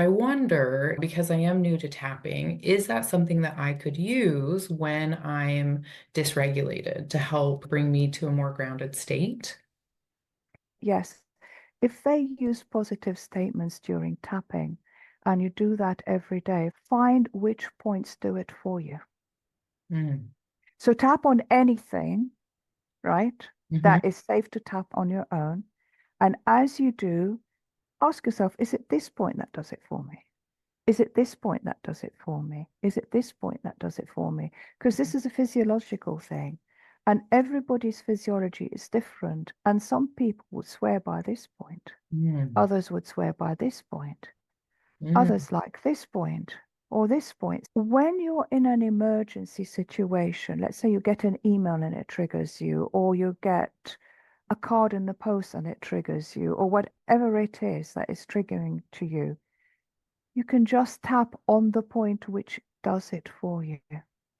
I wonder, because I am new to tapping, is that something that I could use when I'm dysregulated to help bring me to a more grounded state? Yes, if they use positive statements during tapping and you do that every day, find which points do it for you. Mm. So tap on anything, right, Hmm. that is safe to tap on your own. And as you do, ask yourself, is it this point that does it for me? Is it this point that does it for me? Is it this point that does it for me? Because this is a physiological thing. And everybody's physiology is different. And some people would swear by this point. Mm. Others would swear by this point. Mm. Others like this point or this point. When you're in an emergency situation, let's say you get an email and it triggers you, or you get a card in the post and it triggers you, or whatever it is that is triggering to you, you can just tap on the point which does it for you.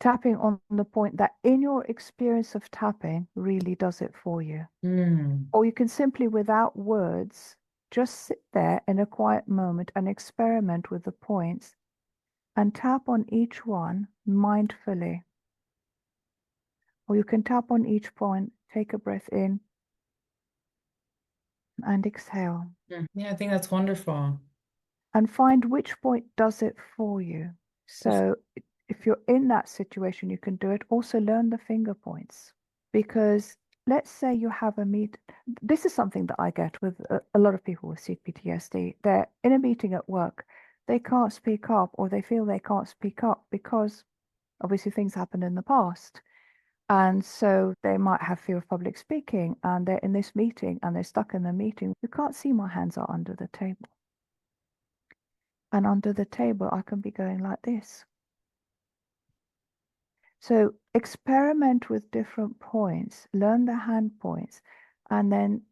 Tapping on the point that in your experience of tapping really does it for you. Mm. Or you can simply, without words, just sit there in a quiet moment and experiment with the points and tap on each one mindfully. Or you can tap on each point, take a breath in and exhale, Mm. Yeah, I think that's wonderful. and find which point does it for you. So if you're in that situation, you can do it. Also learn the finger points because let's say you have a meet. This is something that I get with a lot of people with CPTSD. They're in a meeting at work. They can't speak up or they feel they can't speak up because obviously things happened in the past. And so they might have fear of public speaking and they're in this meeting and they're stuck in the meeting. You can't see my hands are under the table. And under the table, I can be going like this. So experiment with different points, learn the hand points, and then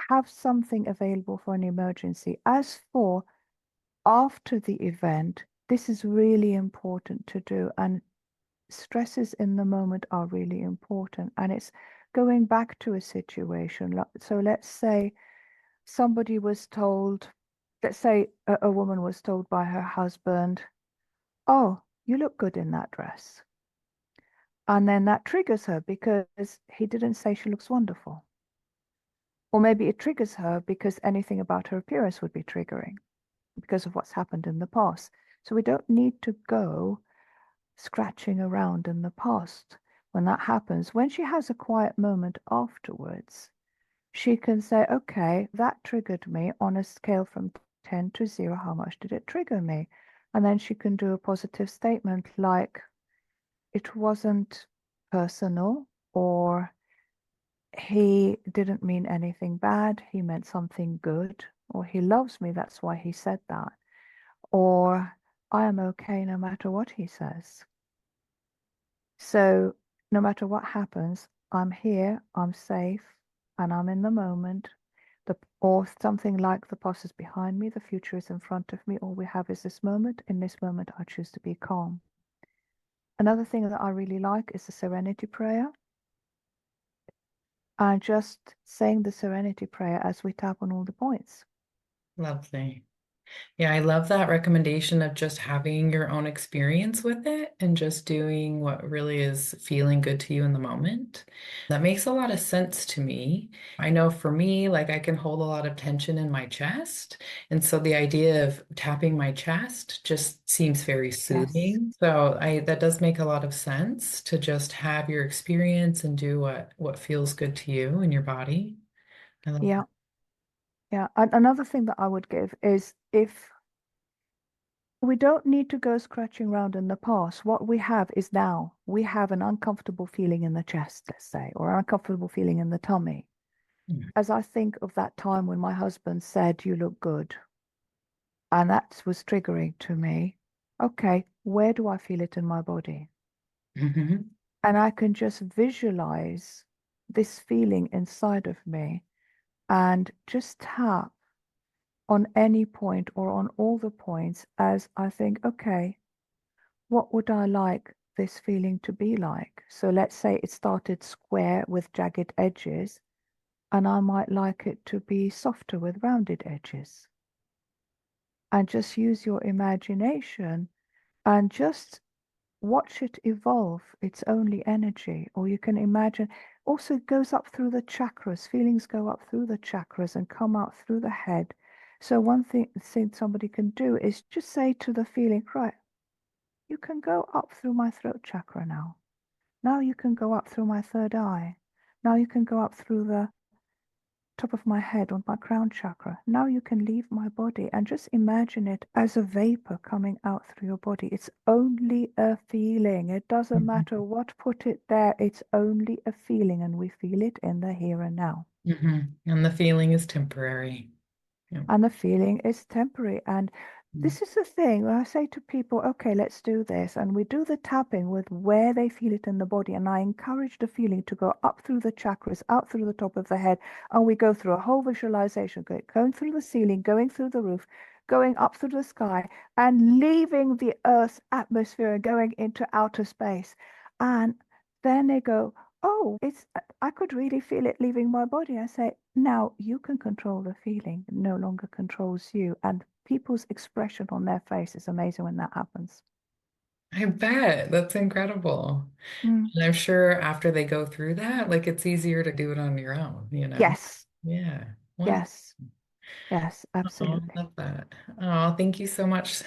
have something available for an emergency. As for after the event, this is really important to do, and stresses in the moment are really important. And it's going back to a situation. So let's say somebody was told, let's say a woman was told by her husband, oh, you look good in that dress. And then that triggers her because he didn't say she looks wonderful. Or maybe it triggers her because anything about her appearance would be triggering because of what's happened in the past. So we don't need to go scratching around in the past when that happens. When she has a quiet moment afterwards, she can say, okay, that triggered me on a scale from 10 to 0. How much did it trigger me? And then she can do a positive statement like, it wasn't personal, or he didn't mean anything bad, he meant something good, or he loves me, that's why he said that, or I am okay no matter what he says. So no matter what happens, I'm here, I'm safe, and I'm in the moment. Or something like the past is behind me, the future is in front of me, all we have is this moment. In this moment, I choose to be calm. Another thing that I really like is the serenity prayer. And just saying the serenity prayer as we tap on all the points. Lovely. Yeah, I love that recommendation of just having your own experience with it and just doing what really is feeling good to you in the moment. That makes a lot of sense to me. I know for me, like I can hold a lot of tension in my chest. And so the idea of tapping my chest just seems very Yes. soothing. So I that does make a lot of sense to just have your experience and do what feels good to you and your body. I love Yeah. that. Yeah. And another thing that I would give is if we don't need to go scratching around in the past, what we have is now. We have an uncomfortable feeling in the chest, let's say, or an uncomfortable feeling in the tummy. Mm. As I think of that time when my husband said, you look good, and that was triggering to me. Okay, where do I feel it in my body? Mhm. And I can just visualize this feeling inside of me and just tap on any point or on all the points as I think, okay, what would I like this feeling to be like? So let's say it started square with jagged edges, and I might like it to be softer with rounded edges. and just use your imagination and just watch it evolve. It's only energy. Or you can imagine also it goes up through the chakras. Feelings go up through the chakras and come out through the head. So one thing somebody can do is just say to the feeling, right, you can go up through my throat chakra now. Now you can go up through my third eye. Now you can go up through the top of my head on my crown chakra. Now you can leave my body and just imagine it as a vapor coming out through your body. It's only a feeling. It doesn't matter what put it there. It's only a feeling, and we feel it in the here and now. And the feeling is temporary. Yeah. And the feeling is temporary. And this is the thing when I say to people, okay, let's do this. And we do the tapping with where they feel it in the body. And I encourage the feeling to go up through the chakras, out through the top of the head. And we go through a whole visualization, going through the ceiling, going through the roof, going up through the sky, and leaving the Earth's atmosphere and going into outer space. And then they go, oh, I could really feel it leaving my body. I say, now you can control the feeling. It no longer controls you. And people's expression on their face is amazing when that happens. I bet. That's incredible. Mm. And I'm sure after they go through that, like it's easier to do it on your own, you know? Yes, Yeah. Wonderful. yes, yes, Oh, absolutely. love that. Oh, thank you so much